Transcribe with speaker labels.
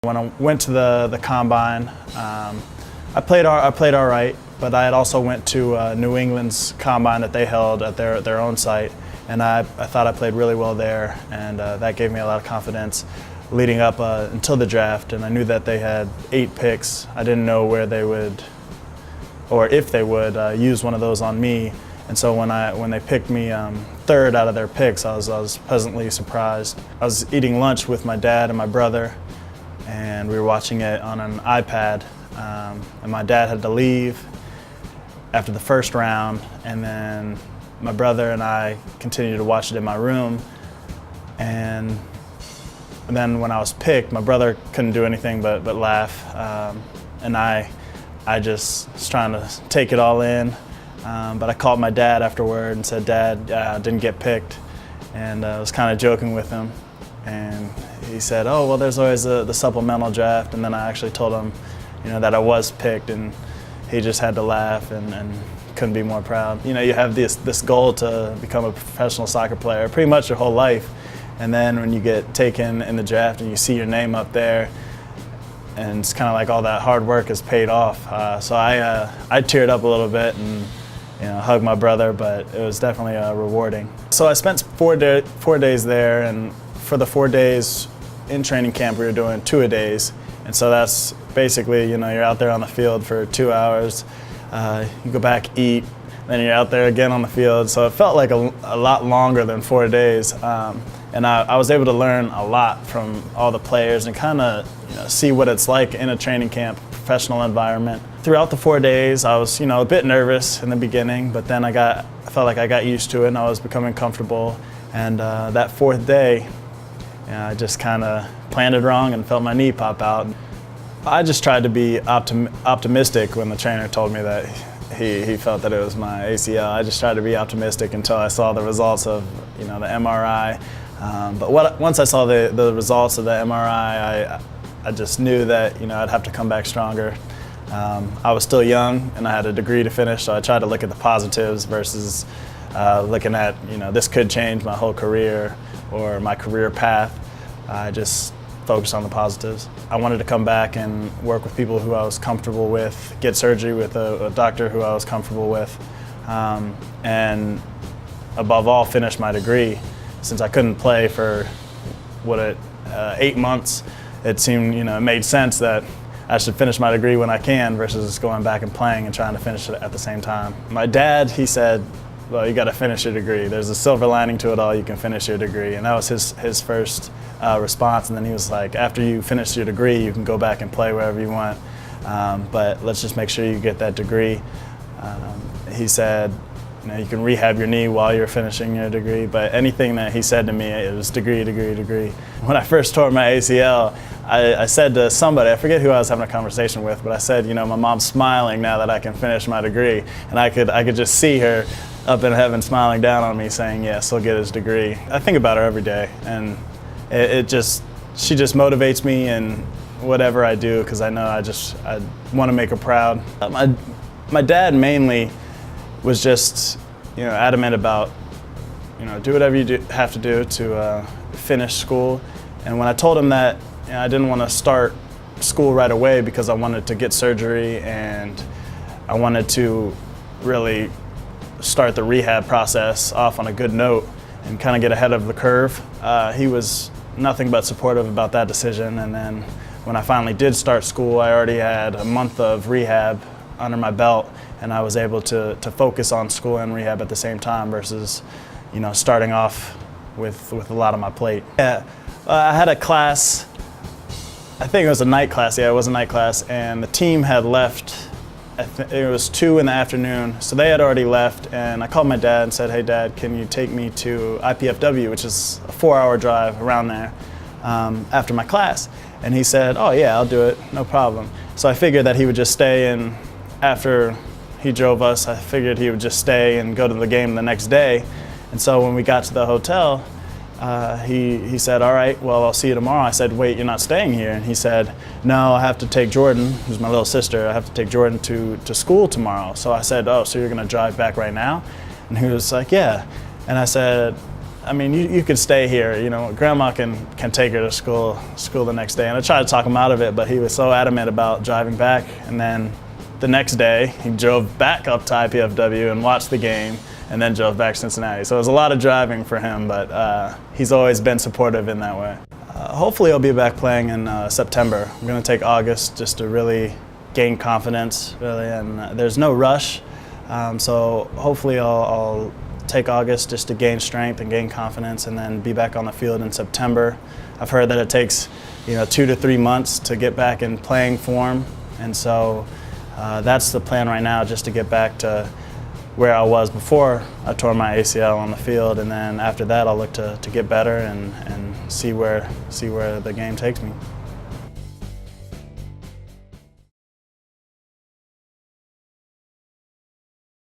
Speaker 1: When I went to the combine, I played all right, but I had also went to New England's combine that they held at their own site, and I thought I played really well there, and that gave me a lot of confidence leading up until the draft. And I knew that they had 8 picks. I didn't know where they would, or if they would, use one of those on me. And so when they picked me 3rd out of their picks, I was pleasantly surprised. I was eating lunch with my dad and my brother, and we were watching it on an iPad. And my dad had to leave after the first round, and then my brother and I continued to watch it in my room. And then when I was picked, my brother couldn't do anything but laugh, and I just was trying to take it all in. But I called my dad afterward and said, "Dad, I didn't get picked," and I was kind of joking with him. And he said, "Oh, well, there's always the supplemental draft." And then I actually told him, that I was picked, and he just had to laugh and couldn't be more proud. You have this goal to become a professional soccer player pretty much your whole life, and then when you get taken in the draft and you see your name up there, and it's kind of like all that hard work is paid off. So I teared up a little bit and hugged my brother, but it was definitely rewarding. So I spent 4 days there, and for the 4 days in training camp we were doing 2-a-days, and so that's basically you're out there on the field for 2 hours. You go back, eat, then you're out there again on the field. So it felt like a lot longer than 4 days, and I was able to learn a lot from all the players and kind of see what it's like in a training camp, professional environment. Throughout the 4 days, I was a bit nervous in the beginning, but then I felt like I got used to it and I was becoming comfortable. And that 4th day, I just kind of planned it wrong and felt my knee pop out. I just tried to be optimistic when the trainer told me that he felt that it was my ACL. I just tried to be optimistic until I saw the results of the MRI. But once I saw the results of the MRI, I just knew that I'd have to come back stronger. I was still young and I had a degree to finish, so I tried to look at the positives versus looking at this could change my whole career or my career path. I just focused on the positives. I wanted to come back and work with people who I was comfortable with, get surgery with a doctor who I was comfortable with, and above all finish my degree. Since I couldn't play for 8 months, it seemed it made sense that I should finish my degree when I can versus going back and playing and trying to finish it at the same time. My dad, he said, "Well, you got to finish your degree. There's a silver lining to it all. You can finish your degree." And that was his first response. And then he was like, "After you finish your degree, you can go back and play wherever you want. But let's just make sure you get that degree." He said, "You can rehab your knee while you're finishing your degree." But anything that he said to me, it was degree, degree, degree. When I first tore my ACL, I said to somebody, I forget who I was having a conversation with, but I said, my mom's smiling now that I can finish my degree. And I could just see her up in heaven smiling down on me saying, yes, he'll get his degree. I think about her every day, and she just motivates me in whatever I do, because I know I want to make her proud. My dad mainly was just adamant about do whatever you have to do to finish school. And when I told him that I didn't want to start school right away because I wanted to get surgery and I wanted to really start the rehab process off on a good note and kind of get ahead of the curve, he was nothing but supportive about that decision. And then when I finally did start school, I already had a month of rehab under my belt, and I was able to focus on school and rehab at the same time versus starting off with a lot on my plate. Yeah, I had a class, I think it was a night class, yeah, it was a night class, and the team had left, it was 2 in the afternoon, so they had already left, and I called my dad and said, "Hey Dad, can you take me to IPFW, which is a 4-hour drive around there, after my class?" And he said, "Oh yeah, I'll do it, no problem." So I figured that he would just stay, and after he drove us, I figured he would just stay and go to the game the next day. And so when we got to the hotel, he said, "All right, well, I'll see you tomorrow." I said, "Wait, you're not staying here?" And he said, "No, I have to take Jordan, who's my little sister, I have to take Jordan to school tomorrow." So I said, "Oh, so you're going to drive back right now?" And he was like, "Yeah." And I said, I mean, you could stay here. You know, Grandma can take her to school the next day. And I tried to talk him out of it, but he was so adamant about driving back. And then the next day, he drove back up to IPFW and watched the game, and then drove back to Cincinnati. So it was a lot of driving for him, but he's always been supportive in that way. Hopefully I'll be back playing in September. I'm going to take August just to really gain confidence, really, and there's no rush. So hopefully I'll take August just to gain strength and gain confidence, and then be back on the field in September. I've heard that it takes 2 to 3 months to get back in playing form, and so that's the plan right now, just to get back to where I was before I tore my ACL on the field, and then after that I'll look to get better and see where the game takes me.